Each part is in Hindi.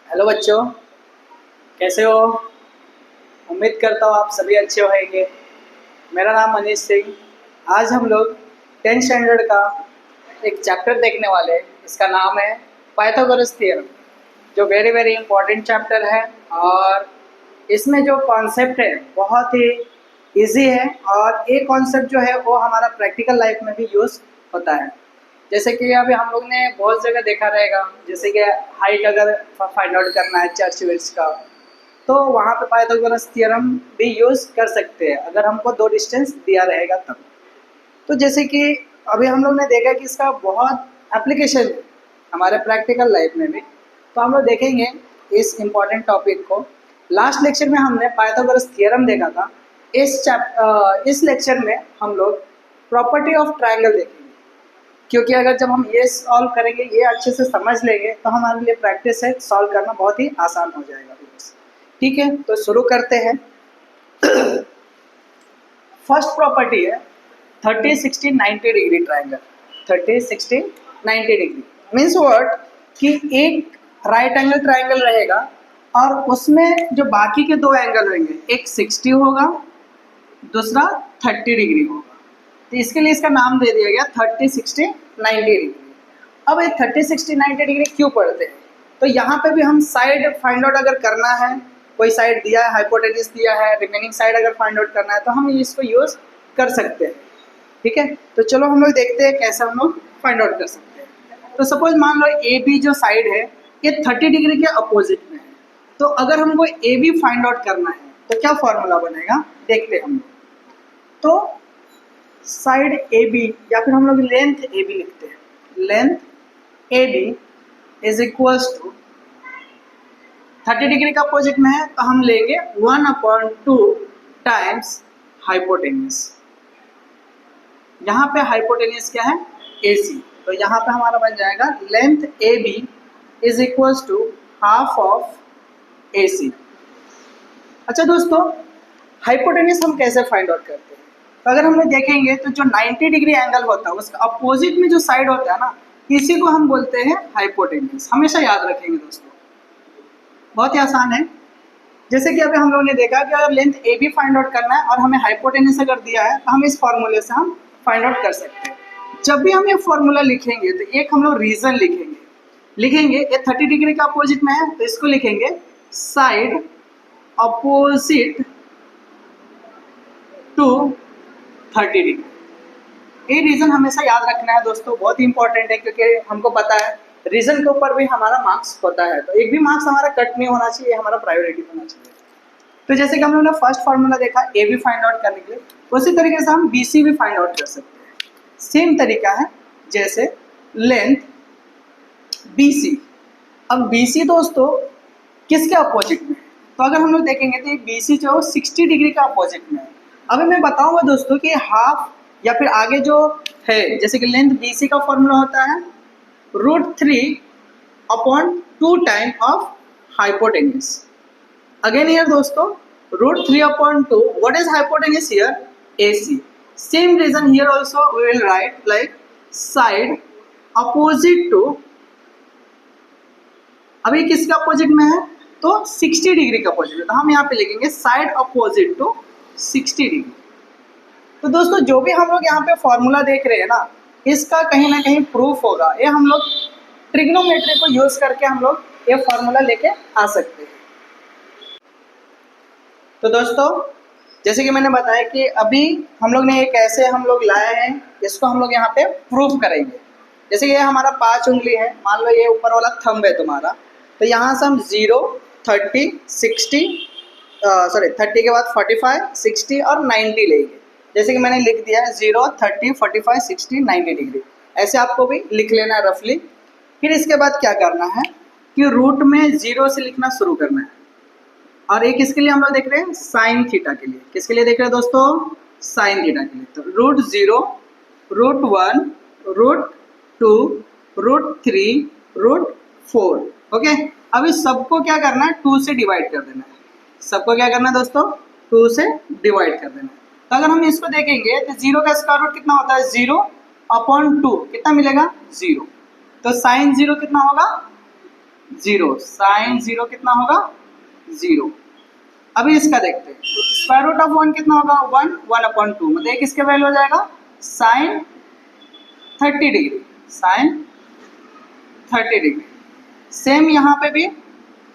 हेलो बच्चों, कैसे हो? उम्मीद करता हूँ आप सभी अच्छे होंगे। मेरा नाम मनीष सिंह। आज हम लोग 10th स्टैंडर्ड का एक चैप्टर देखने वाले हैं। इसका नाम है पाइथागोरस थ्योरम, जो वेरी वेरी इंपॉर्टेंट चैप्टर है। और इसमें जो कॉन्सेप्ट है बहुत ही इजी है, और ये कॉन्सेप्ट जो है वो हमारा प्रैक्टिकल लाइफ में भी यूज़ होता है। जैसे कि अभी हम लोग ने बहुत जगह देखा रहेगा, जैसे कि हाइट अगर फाइंड आउट करना है चर्च विड्थ का, तो वहाँ पे पाइथागोरस थ्योरम भी यूज़ कर सकते हैं अगर हमको दो डिस्टेंस दिया रहेगा तब। तो जैसे कि अभी हम लोग ने देखा कि इसका बहुत एप्लीकेशन है हमारे प्रैक्टिकल लाइफ में भी। तो हम लोग देखेंगे इस इम्पॉर्टेंट टॉपिक को। लास्ट लेक्चर में हमने पाइथागोरस थ्योरम देखा था। इस लेक्चर में हम लोग प्रॉपर्टी ऑफ ट्रायंगल देखेंगे, क्योंकि अगर जब हम ये सॉल्व करेंगे, ये अच्छे से समझ लेंगे, तो हमारे लिए प्रैक्टिस है सॉल्व करना बहुत ही आसान हो जाएगा। ठीक है, तो शुरू करते हैं। फर्स्ट प्रॉपर्टी है 30 60 90 degree triangle. 30 60 90 degree means what कि एक राइट एंगल ट्रायंगल रहेगा और उसमें जो बाकी के दो एंगल होंगे, एक 60 होगा, दूसरा 30 डिग्री होगा। तो इसके लिए इसका नाम दे दिया गया 30 60 90 डिग्री। अब ये 30 60 90 डिग्री क्यों पढ़ते हैं? तो यहाँ पे भी हम साइड फाइंड आउट अगर करना है, कोई साइड दिया है, हाइपोटेन्यूज दिया है, रिमेनिंग साइड अगर फाइंड आउट करना है, तो हम इसको यूज़ कर सकते हैं। ठीक है, तो चलो हम लोग देखते हैं कैसे हम लोग फाइंड आउट कर सकते हैं। तो सपोज मान लो ए बी जो साइड है ये 30 डिग्री के अपोजिट में है। तो अगर हमको ए बी फाइंड आउट करना है तो क्या फॉर्मूला बनेगा, देखते हैं हम लोग। तो साइड ए बी, या फिर हम लोग लेंथ ए बी लिखते हैं। Length A B is equals to 30 degree का अपोजिट में है, तो हम लेंगे 1/2 टाइम्स हाइपोटेन्यूज। यहाँ पे हाइपोटेन्यूज क्या है, AC। तो यहाँ पे हमारा बन जाएगा length AB is equals to half of AC। अच्छा दोस्तों, हाइपोटेन्यूज हम कैसे फाइंड आउट करते हैं? तो अगर हम लोग देखेंगे तो जो 90 डिग्री एंगल होता है उसका अपोजिट में जो साइड होता है ना, इसी को हम बोलते हैं हाइपोटेन्यूज। हमेशा याद रखेंगे दोस्तों, बहुत ही आसान है। जैसे कि अभी हम लोगों ने देखा कि अगर length A B find out करना है और हमें हाइपोटेन्यूज अगर दिया है, तो हम इस फॉर्मूले से हम फाइंड आउट कर सकते हैं। जब भी हम ये फॉर्मूला लिखेंगे तो एक हम लोग रीजन लिखेंगे ये 30 डिग्री का अपोजिट में है, तो इसको लिखेंगे साइड अपोजिट टू 30 डिग्री। ये रीजन हमेशा याद रखना है दोस्तों, बहुत ही इंपॉर्टेंट है, क्योंकि हमको पता है रीजन के ऊपर भी हमारा मार्क्स होता है। तो एक भी मार्क्स हमारा कट नहीं होना चाहिए, हमारा प्रायोरिटी होना चाहिए। तो जैसे कि हम लोगों ने फर्स्ट फार्मूला देखा ए बी फाइंड आउट करने के लिए, उसी तरीके से हम बी सी भी फाइंड आउट कर सकते हैं। सेम तरीका है, जैसे लेंथ बी सी। अब बी सी दोस्तों किसके अपोजिट में है? तो अगर हम लोग देखेंगे तो बी सी जो 60 डिग्री का अपोजिट में है। अभी मैं बताऊंगा दोस्तों कि हाफ या फिर आगे जो है, जैसे कि लेंथ बी सी का फॉर्मूला होता है √3/2 time of hypotenuse. Again here दोस्तों √3/2, what is hypotenuse here? AC. Same reason here also we will write like side opposite to, अभी किसका अपोजिट में है, तो 60 डिग्री का अपोजिट में, तो हम यहाँ पे लिखेंगे साइड अपोजिट टू 60 डिग्री। तो दोस्तों जो भी हम लोग यहाँ पे फॉर्मूला देख रहे हैं ना, इसका कहीं ना कहीं प्रूफ होगा। ये हम लोग ट्रिग्नोमेट्री को यूज करके हम लोग ये फॉर्मूला लेके आ सकते हैं। तो दोस्तों जैसे कि मैंने बताया कि अभी हम लोग ने ये कैसे हम लोग लाए हैं, इसको हम लोग यहाँ पे प्रूफ करेंगे। जैसे कि ये हमारा 5 उंगली है, मान लो ये ऊपर वाला थंब है तुम्हारा, तो यहाँ से हम 0 30 60 30 के बाद 45 60 और 90 लेंगे। जैसे कि मैंने लिख दिया है 0 30 45 60 90 डिग्री, ऐसे आपको भी लिख लेना है रफली। फिर इसके बाद क्या करना है कि रूट में 0 से लिखना शुरू करना है। और एक इसके लिए हम लोग देख रहे हैं साइन थीटा के लिए, किसके लिए देख रहे हैं दोस्तों, साइन थीटा के लिए। तो √0 √1 √2 √3 √4। ओके, अब इस सबको क्या करना है, 2 से डिवाइड कर देना है। सबको क्या करना है दोस्तों, 2 से डिवाइड कर देना है। तो अगर हम इसको देखेंगे तो 0 का स्क्वायर रूट कितना होता है, 0/2 कितना मिलेगा, 0। तो साइन 0 कितना होगा, जीरो, साइन जीरो कितना होगा, जीरो। अभी इसका देखते हैं, स्क्वायर रूट ऑफ वन कितना होगा, वन, वन अपॉन टू, मतलब एक इसके वैल्यू हो जाएगा sine 30 degree, sine 30 degree. Same यहाँ पे भी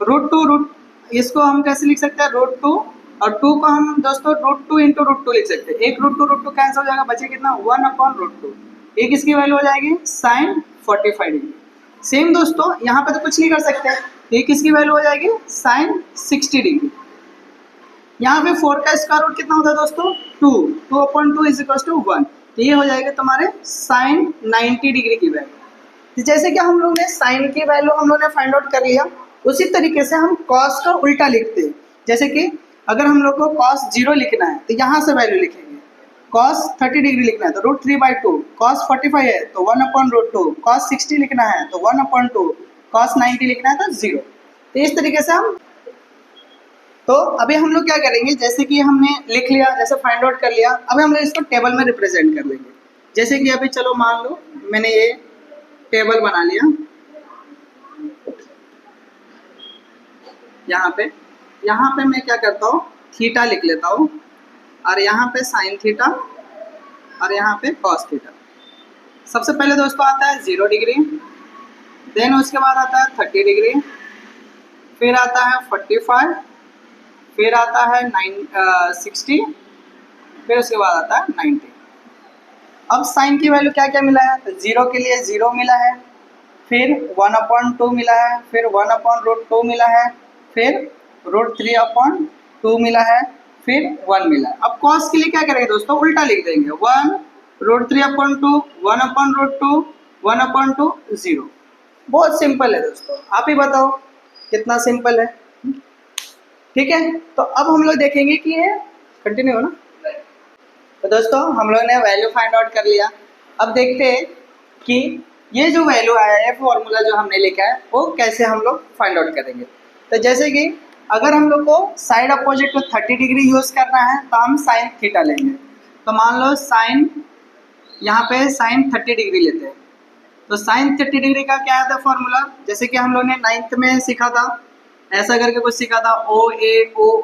रूट टू, रूट इसको हम कैसे लिख सकते हैं, रूट टू, और टू को हम दोस्तों root two into root two लिख सकते हैं। एक रूट टू कैंसिल हो जाएगा, बचे कितना, वन अपॉन रूट टू, एक इसकी वैल्यू हो जाएगी साइन 45 डिग्री। सेम दोस्तों यहाँ पे तो कुछ नहीं कर सकते, एक इसकी वैल्यू हो जाएगी साइन 60 डिग्री। यहाँ पे 4 का स्क्वायर रूट कितना होता है दोस्तों, 2, 2 upon two is equal to 1, तो ये हो जाएगा तुम्हारे साइन 90 डिग्री की वैल्यू। तो जैसे कि हम लोग ने साइन की वैल्यू हम लोग ने फाइंड आउट कर लिया, उसी तरीके से हम कॉस का उल्टा लिखते हैं। जैसे कि अगर हम लोग को कॉस 0 लिखना है तो यहाँ से वैल्यू लिखेंगे, कॉस 30 डिग्री लिखना है तो रूट 3/2, कॉस 45 है तो 1 अपॉन रूट 2, कॉस 60 लिखना है तो 1 अपॉन 2, कॉस 90 लिखना है तो 0। तो इस तरीके से हम, तो अभी हम लोग क्या करेंगे, जैसे कि हमने लिख लिया, जैसे फाइंड आउट कर लिया, अभी हम लोग इसको टेबल में रिप्रेजेंट कर लेंगे। जैसे कि अभी चलो मान लो मैंने ये टेबल बना लिया, यहाँ पे मैं क्या करता हूँ, थीटा लिख लेता हूँ, और यहाँ पे साइन थीटा, और यहाँ पे कॉस थीटा। सबसे पहले दोस्तों आता है 0 डिग्री, देन उसके बाद आता है 30 डिग्री, फिर आता है 45, फिर आता है 60, फिर उसके बाद आता है 90। अब साइन की वैल्यू क्या क्या मिला है, तो 0 के लिए 0 मिला है, फिर 1 अपॉन 2 मिला है, फिर 1 अपॉन रूट 2 मिला है, फिर रूट 3 अपॉन 2 मिला है, फिर 1 मिला है। अब कॉस के लिए क्या करेंगे दोस्तों, उल्टा लिख देंगे, 1 root 3 upon 2, 1 upon root 2, 1 upon 2, 0। बहुत सिंपल है दोस्तों, आप ही बताओ कितना सिंपल है। ठीक है, तो अब हम लोग देखेंगे कि ये कंटिन्यू हो ना। तो दोस्तों हम लोग ने वैल्यू फाइंड आउट कर लिया, अब देखते हैं कि ये जो वैल्यू आया है, फॉर्मूला जो हमने लिखा है, वो कैसे हम लोग फाइंड आउट करेंगे। तो जैसे कि अगर हम लोग को साइड अपोजिट को 30 डिग्री यूज़ करना है तो हम साइन थीटा लेंगे। तो मान लो साइन, यहाँ पे साइन 30 डिग्री लेते हैं, तो साइन 30 डिग्री का क्या आता है फॉर्मूला, जैसे कि हम लोग ने 9th में सीखा था, ऐसा करके कुछ सीखा था, ओ ए ओ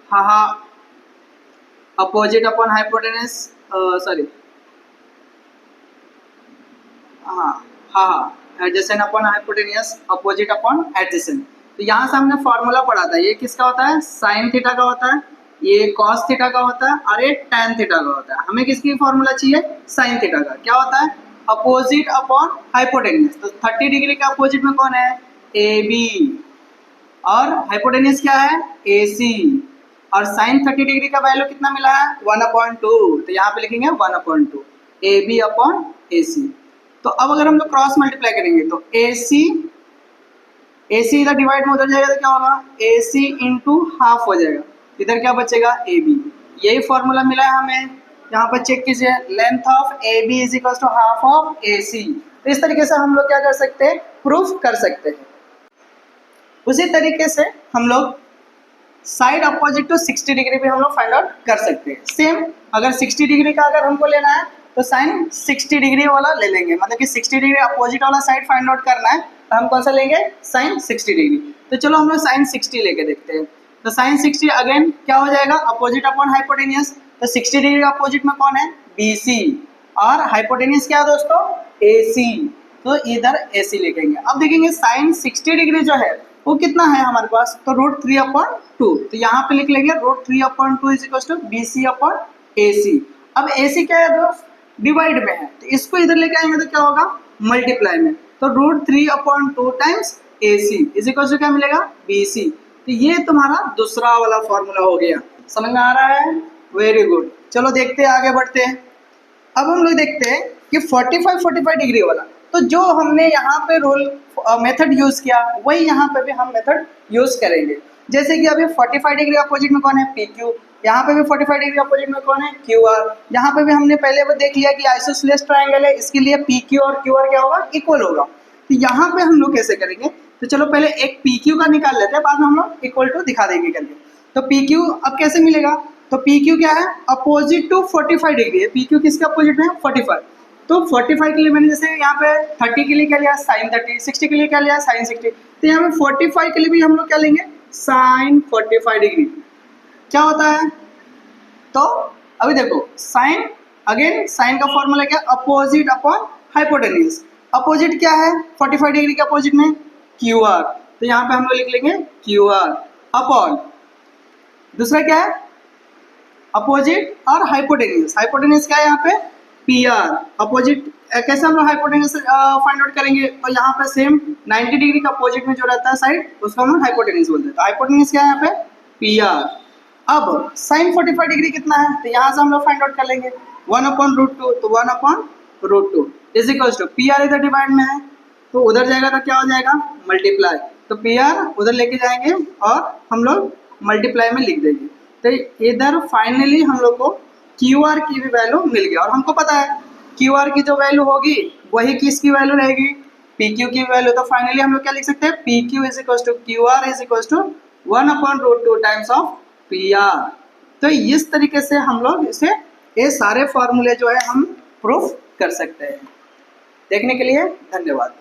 हा अपोजिट अपॉन हाइपोटेनस, सॉरी हाँ adjacent upon hypotenuse, opposite upon adjacent. तो यहाँ से हमने फॉर्मूला पढ़ा था, ये किसका होता है, साइन थीटा का होता है, ये कॉस थीटा का होता है, और ये टैन थीटा का होता है। हमें किसकी फॉर्मूला चाहिए, साइन थीटा का। क्या होता है, अपोजिट अपॉन हाइपोटेनियस। तो 30 डिग्री के अपोजिट में कौन है, ए बी, और हाइपोटेनियस क्या है, ए सी, और साइन 30 डिग्री का वैल्यू कितना मिला है, 1/2। तो यहाँ पे लिखेंगे 1/2, A B upon A C. तो अब अगर हम लोग क्रॉस मल्टीप्लाई करेंगे तो ए सी इधर डिवाइड में उधर जाएगा तो क्या होगा, ए सी इंटू हाफ हो जाएगा, इधर क्या बचेगा, ए बी। यही फॉर्मूला मिला है हमें, यहाँ पर चेक कीजिए, length of A B is equal to half of A C. तो इस तरीके से हम लोग क्या कर सकते हैं, प्रूफ कर सकते हैं। उसी तरीके से हम लोग साइड अपोजिट टू 60 डिग्री भी हम लोग फाइंड आउट कर सकते हैं। सेम अगर 60 डिग्री का अगर हमको लेना है तो साइन 60 डिग्री वाला ले लेंगे, मतलब कि 60 डिग्री अपोजिट वाला साइड फाइंड आउट करना है तो हम कौन सा लेंगे, साइन 60 डिग्री। तो चलो हम लोग साइन 60 लेके देखते हैं। तो साइन 60 अगेन क्या हो जाएगा, अपोजिट अपॉन हाइपोटेनियस। तो 60 डिग्री का अपोजिट में कौन है, बी सी, और हाइपोटेनियस क्या है दोस्तों, ए सी। तो इधर ए सी लिखेंगे। अब देखेंगे साइन 60 डिग्री जो है वो कितना है हमारे पास, तो रूट 3/2। तो यहाँ पे लिख लेंगे root 3/2 is equal to B C upon A C. अब ए सी क्या है दोस्त, डिवाइड में है, तो इसको इधर लेके आएंगे तो क्या होगा, मल्टीप्लाई में। तो root 3/2 times A C is equal to क्या मिलेगा, बी सी। तो ये तुम्हारा दूसरा वाला फॉर्मूला हो गया। समझ में आ रहा है, वेरी गुड। चलो देखते हैं, आगे बढ़ते हैं। अब हम लोग देखते हैं कि 45 डिग्री वाला, तो जो हमने यहाँ पे रूल मेथड यूज़ किया वही यहाँ पे भी हम मेथड यूज़ करेंगे। जैसे कि अभी 45 डिग्री अपोजिट में कौन है, पी क्यू, यहाँ पे भी 45 डिग्री अपोजिट में कौन है, क्यू आर। यहाँ पे भी हमने पहले वो देख लिया कि आइसोसेलेस ट्रायंगल है, इसके लिए पी क्यू और क्यू आर क्या होगा, इक्वल होगा। तो यहाँ पे हम लोग कैसे करेंगे, तो चलो पहले एक पी क्यू का निकाल लेते हैं, बाद में हम लोग इक्वल टू दिखा देंगे करके। तो पी क्यू अब कैसे मिलेगा, तो पी क्यू क्या है, अपोजिट टू 45 डिग्री है। पी क्यू किसके अपोजिट में है, 45। तो 45 के लिए मैंने जैसे यहाँ पे 30 के लिए क्या लिया साइन 30, 60 के लिए क्या लिया साइन 60, तो यहाँ पे 45 के लिए भी हम लोग क्या लेंगे साइन 45 डिग्री। क्या होता है तो अभी देखो साइन, अगेन साइन का फॉर्मूला क्या अपोजिट अपॉन हाइपोटेन्यूज। अपोजिट क्या है 45 डिग्री के अपोजिट में क्यू आर, तो यहाँ पे हम लोग लिख लेंगे क्यू आर अपॉन दूसरा क्या है अपोजिट और हाइपोटेन्यूज। हाइपोटेन्यूज क्या है यहाँ पे पी आर। अपोजिट कैसे हम लोग हाइपोटेन्यूज फाइंड आउट करेंगे, तो यहाँ पे सेम 90 डिग्री का अपोजिट में जो रहता है साइड उसको हम लोग हाइपोटेन्यूज बोलते हैं। तो हाइपोटेन्यूज क्या है यहाँ पे पी आर। अब साइन 45 डिग्री कितना है, तो यहाँ से हम लोग फाइंड आउट कर लेंगे 1/√2, तो 1/√2 is equals to P R इधर डिवाइड में है तो उधर जाएगा तो क्या हो जाएगा मल्टीप्लाई, तो पी आर उधर लेके जाएंगे और हम लोग मल्टीप्लाई में लिख देंगे। तो इधर फाइनली हम लोग को क्यू आर की भी वैल्यू मिल गया, और हमको पता है क्यू आर की जो वैल्यू होगी वही किसकी वैल्यू रहेगी पी क्यू की वैल्यू। तो फाइनली हम लोग क्या लिख सकते हैं P Q is equals to Q R is equals to 1/√2 times of P R. तो इस तरीके से हम लोग इसे ये सारे फॉर्मूले जो है हम प्रूफ कर सकते हैं। देखने के लिए धन्यवाद।